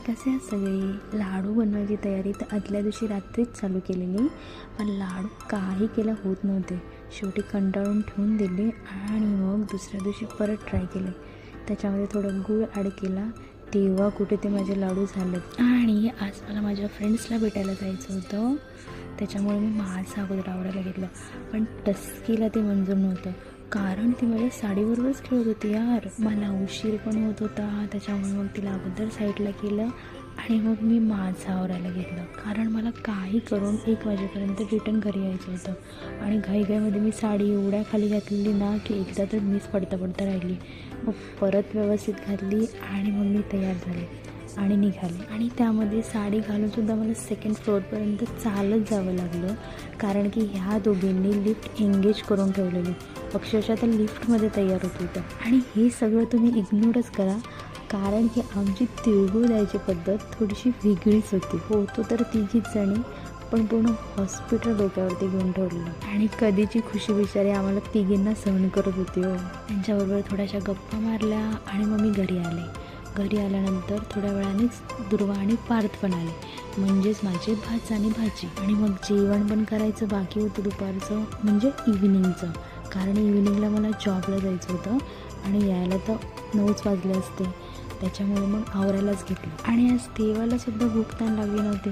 कसे आहेत सगळे? लाडू बनवायची तयारी तर आदल्या दिवशी रात्रीच चालू केलेली, पण लाडू काही केलं होत नव्हते. शेवटी कंटाळून ठेवून दिले आणि मग दुसऱ्या दिवशी परत ट्राय केले. त्याच्यामध्ये थोडं गूळ ॲड केला, तेव्हा कुठे ते माझे लाडू झालेत. आणि आज मला माझ्या फ्रेंड्सला भेटायला जायचं होतं, त्याच्यामुळे मी माझं अगोदर आवरायला घेतलं. पण टस्कीला ते मंजूर नव्हतं, कारण ती माझ्या साडीबरोबरच खेळत होती यार. मला उशीर पण होत होता, त्याच्यामुळे मग तिला अगोदर साईडला केलं आणि मग मी माझं आवरायला घेतलं, कारण मला काही करून 1 वाजेपर्यंत रिटर्न घरी यायचं होतं. आणि घाईघाईमध्ये मी साडी एवढ्या खाली घातलेली ना की एकदा तर मीच पडता पडता राहिली. मग परत व्यवस्थित घातली आणि मग मी तयार झाले आणि निघाले. आणि त्यामध्ये साडी घालूनसुद्धा मला 2nd फ्लोअरपर्यंत चालत जावं लागलं, कारण की ह्या दोघींनी लिफ्ट एंगेज करून ठेवलेली. अक्षरशः त्या लिफ्टमध्ये तयार होत होतं. आणि हे सगळं तुम्ही इग्नोरच करा, कारण की आमची तिळगुळ द्यायची पद्धत थोडीशी वेगळीच होती. होतो तर 3घीच जणी, पण पूर्ण हॉस्पिटल डोक्यावरती घेऊन ठेवलेलं. आणि कधीची खुशी बिचारी आम्हाला 3घींना सहन करत होती हो. त्यांच्याबरोबर थोड्याशा गप्पा मारल्या आणि मग मी घरी आले. घरी आल्यानंतर थोड्या वेळानेच दुर्वा आणि पार्थ पण आले, म्हणजेच माझे भाचा आणि भाची. आणि मग जेवण पण करायचं बाकी होतं दुपारचं, म्हणजे इव्हिनिंगचं, कारण इव्हिनिंगला मला जॉबला जायचं होतं आणि यायला तर 9च वाजले असते. त्याच्यामुळे मग आवरायलाच घेतलं. आणि आज देवालासुद्धा भूक ताण लागली नव्हती,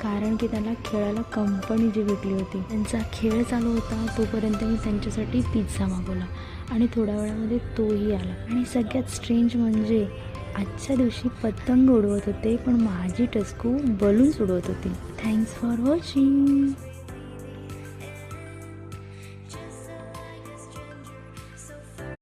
कारण की त्याला खेळायला कंपनी जी भेटली होती. त्यांचा खेळ चालू होता तोपर्यंत मी त्यांच्यासाठी पिझ्झा मागवला आणि थोड्या वेळामध्ये तोही आला. आणि सगळ्यात स्ट्रेंज म्हणजे आजच्या दिवशी पतंग उडवत होते, पण माझी टस्कू बलून्स उडवत होती. Thanks for watching.